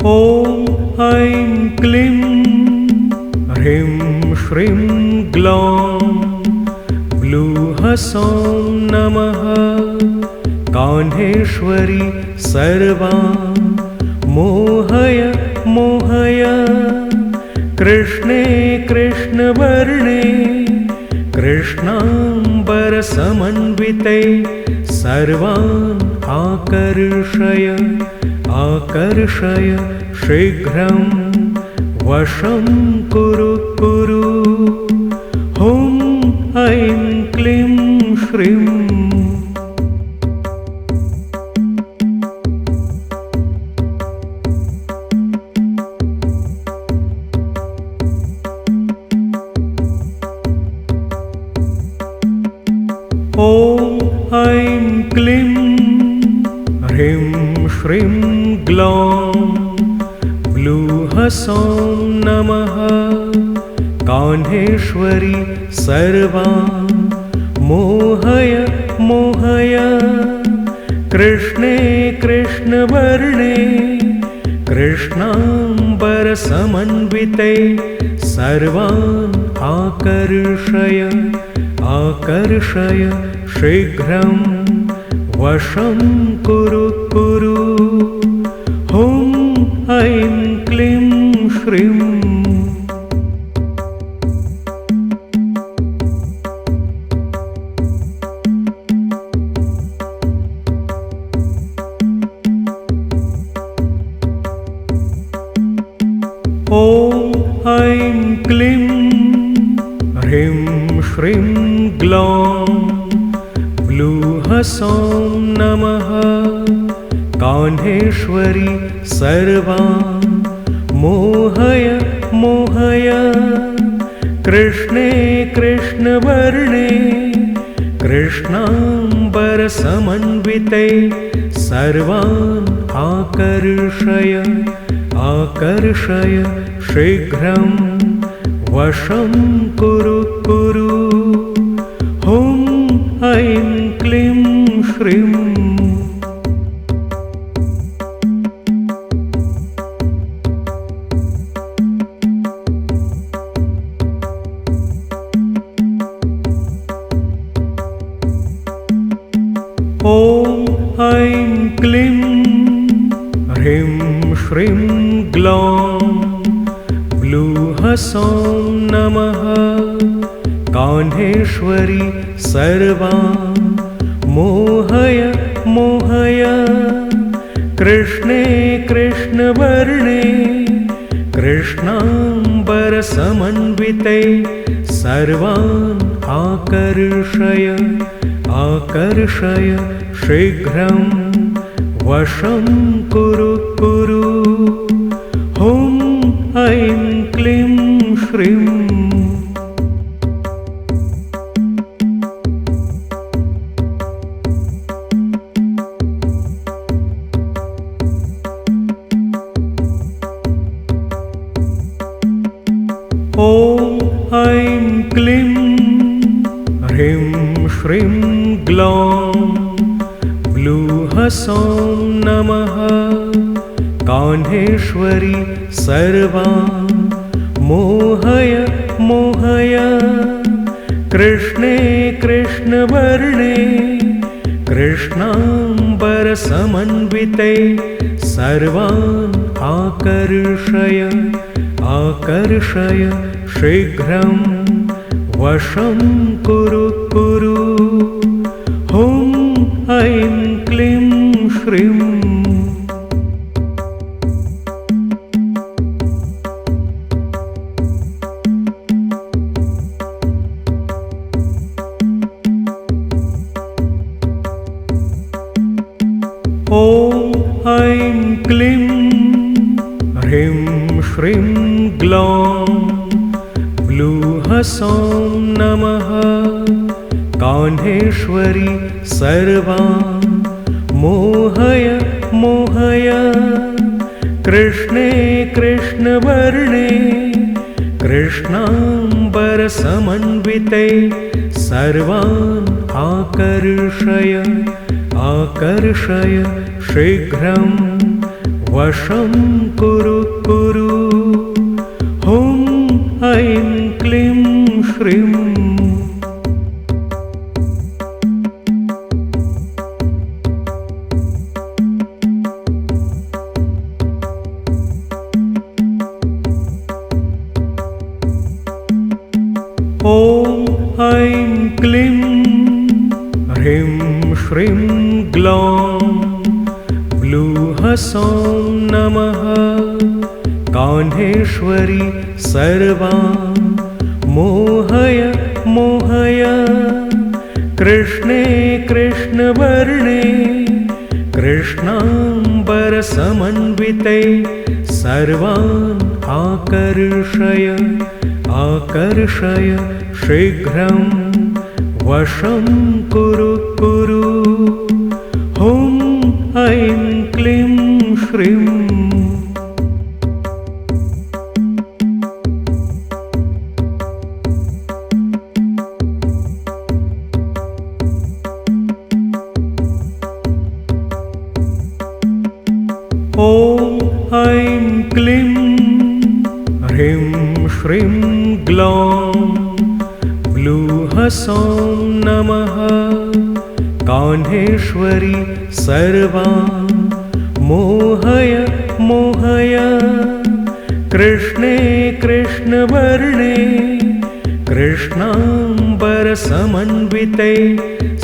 ॐ ऐं क्लीं ह्रीं श्रीं ग्लौं ब्लूः सौं नमः। कान्हेश्वरी सर्वान् मोहय मोहय। कृष्णे कृष्णवर्णे कृष्णाम्बरसमन्विते सर्वान् आकर्षय आकर्षय। शीघ्रं वशं कुरु कुरु। हुं ऐं क्लीं श्रीं। ॐ ऐं क्लीं ह्रीं श्रीं ग्लौं ब्लूः सौं नमः। कान्हेश्वरी सर्वान् मोहय मोहय। कृष्णे कृष्णवर्णे कृष्णाम्बरसमन्विते सर्वान् आकर्षय आकर्षय। शीघ्रं वशं कुरु कुरु। हुं ऐं क्लीं श्रीं। ॐ ऐं क्लीं ह्रीं श्रीं ग्लौं ब्लूः सौं नमः। कान्हेश्वरी सर्वान् मोहय मोहय। कृष्णे कृष्णवर्णे कृष्णाम्बरसमन्विते सर्वान् आकर्षय आकर्षय। शीघ्रं वशं कुरु कुरु। हुं ऐं क्लीं श्रीं। ॐ ऐं क्लीं ह्रीं श्रीं ग्लौं ब्लूः सौं नमः। कान्हेश्वरी सर्वान् मोहय मोहय। कृष्णे कृष्णवर्णे कृष्णाम्बरसमन्विते सर्वान् आकर्षय आकर्षय। शीघ्रं वशं कुरु कुरु। हुं ऐं क्लीं श्रीं। ॐ ऐं क्लीं ह्रीं श्रीं ग्लौं ब्लूः सौं नमः। कान्हेश्वरी सर्वान् मोहय मोहय। कृष्णे कृष्णवर्णे कृष्णाम्बरसमन्विते सर्वान् आकर्षय आकर्षय। शीघ्रं वशं कुरु कुरु। हुं ऐं क्लीं श्रीं। ॐ ऐं क्लीं ह्रीं श्रीं ग्लौं ब्लूः सौं नमः। कान्हेश्वरी सर्वान् मोहय मोहय। कृष्णे कृष्णवर्णे कृष्णाम्बरसमन्विते सर्वान् आकर्षय आकर्षय। शीघ्रं वशं कुरु कुरु हुं ऐं क्लीं श्रीं। ॐ ऐं क्लीं ह्रीं श्रीं ग्लौं ब्लूः सौं नमः। कान्हेश्वरी सर्वान् मोहय मोहय। कृष्णे कृष्णवर्णे कृष्णाम्बरसमन्विते सर्वान् आकर्षय आकर्षय शीघ्रं वशं कुरु कुरु हुं ऐं क्लीं श्रीं। ॐ ऐं क्लीं ह्रीं श्रीं ग्लौं ब्लूः सौं नमः। कान्हेश्वरी सर्वान् मोहय मोहय। कृष्णे कृष्णवर्णे कृष्णाम्बरसमन्विते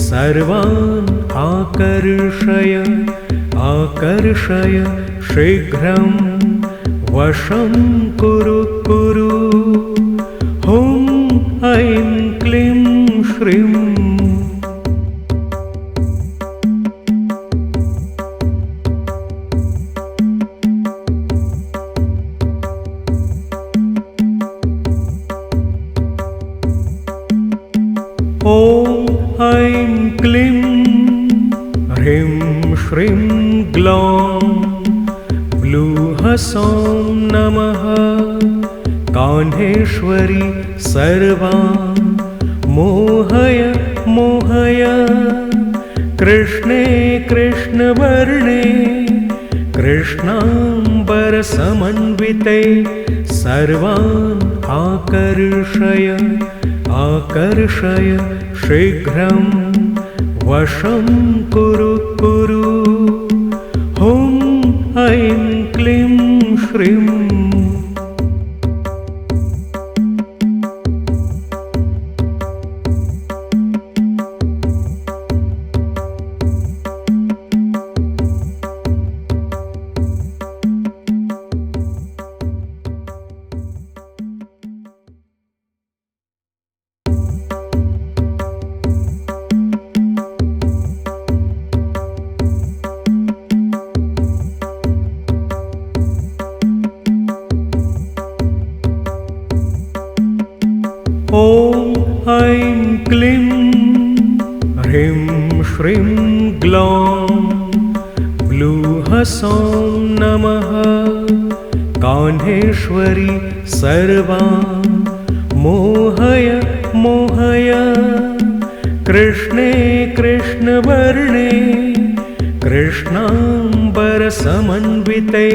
सर्वान् आकर्षय आकर्षय शीघ्रं वशं कुरु कुरु हुं ऐं क्लीं श्रीं। ॐ ऐं क्लीं ह्रीं श्रीं ग्लौं ब्लूः सौं नमः। कान्हेश्वरी सर्वान् मोहय मोहय। कृष्णे कृष्णवर्णे कृष्णाम्बरसमन्विते सर्वान् आकर्षय आकर्षय शीघ्रं वशं कुरु कुरु हुं ऐं क्लीं श्रीं। ॐ ऐं क्लीं ह्रीं श्रीं ग्लौं ब्लूः सौं नमः। कान्हेश्वरी सर्वान् मोहय मोहय। कृष्णे कृष्णवर्णे कृष्णाम्बरसमन्विते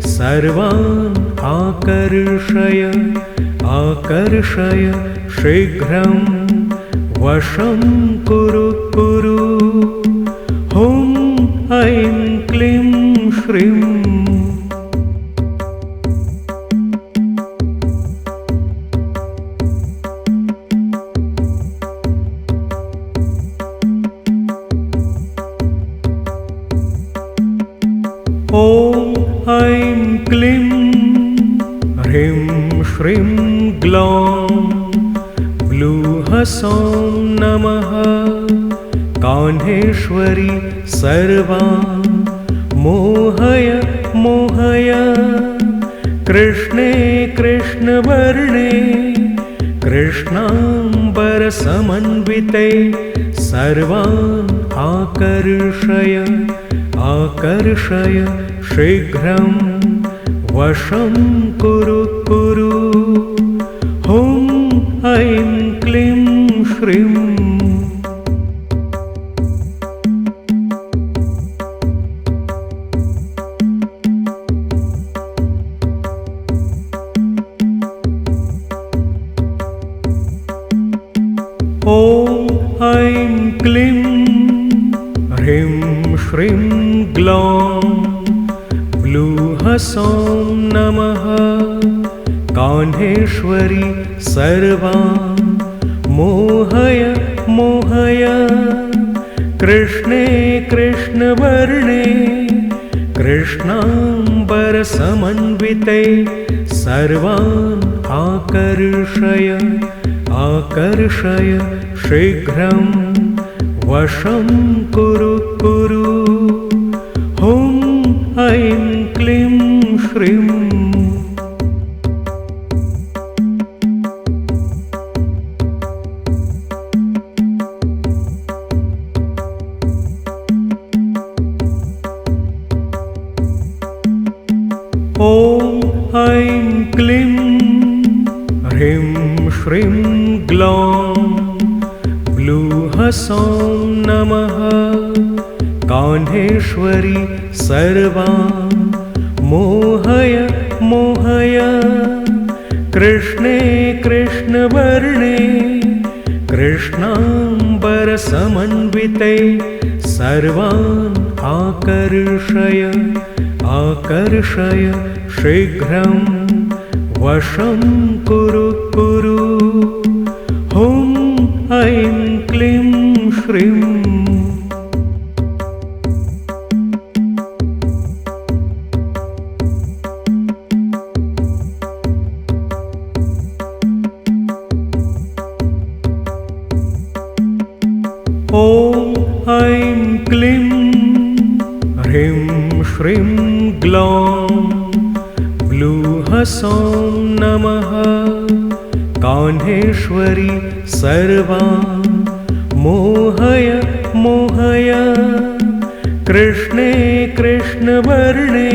सर्वान् आकर्षय आकर्षय शीघ्रं वशं कुरु कुरु हुं ऐं क्लीं श्रीं। ॐ ऐं क्लीं ह्रीं श्रीं ग्लौं ब्लूः सौं नमः। कान्हेश्वरी सर्वान् मोहय मोहय। कृष्णे कृष्णवर्णे कृष्णाम्बरसमन्विते सर्वान् आकर्षय आकर्षय शीघ्रं वशं कुरु कुरु हुं ऐं क्लीं श्रीं। क्लीं ह्रीं श्रीं ग्लौं ब्लूः सौं नमः। कान्हेश्वरी सर्वान् मोहय मोहय। कृष्णे कृष्णवर्णे कृष्णाम्बरसमन्विते सर्वान् आकर्षय आकर्षय शीघ्रं वशं कुरु कुरु। हुं ऐं क्लीं श्रीं ॐ ऐं क्लीं ह्रीं श्रीं ग्लौं ब्लूः सौं नमः। कान्हेश्वरी सर्वान् मोहय मोहय। कृष्णे कृष्णवर्णे कृष्णाम्बरसमन्विते सर्वान् आकर्षय आकर्षय शीघ्रं वशं कुरु कुरु। हुं ऐं क्लीं श्रीं ॐ ऐं क्लीं ह्रीं श्रीं ग्लौं ब्लूः सौं नमः। कान्हेश्वरी सर्वान् मोहय मोहय। कृष्णे कृष्णवर्णे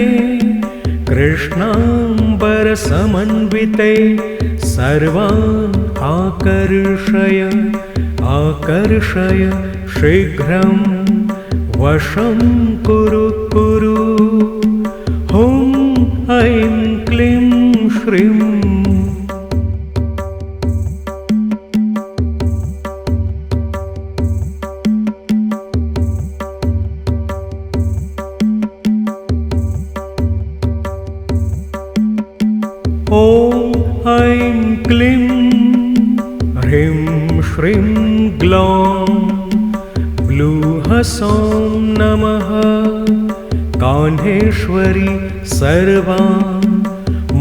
कृष्णाम्बरसमन्विते सर्वान् आकर्षय आकर्षय शीघ्रं वशं कुरु कुरु। हुं ऐं क्लीं श्रीं ॐ ऐं क्लीं ह्रीं श्रीं ग्लौं ब्लूः सौं नमः। कान्हेश्वरी सर्वान्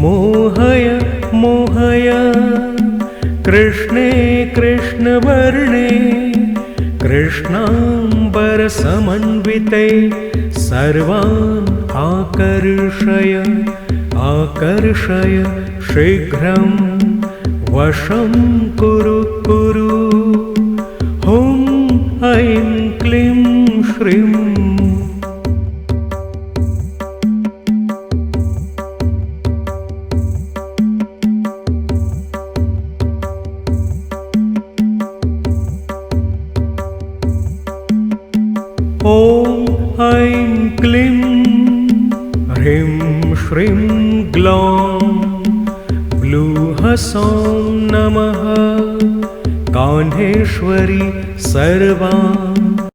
मोहय मोहय। कृष्णे कृष्णवर्णे कृष्णाम्बरसमन्विते सर्वान् आकर्षय आकर्षय शीघ्रं वशं कुरु कुरु। हुं ऐं क्लीं श्रीं ॐ ऐं क्लीं ह्रीं श्रीं ग्लौं ब्लूः सौं नमः। कान्हेश्वरी सर्वान्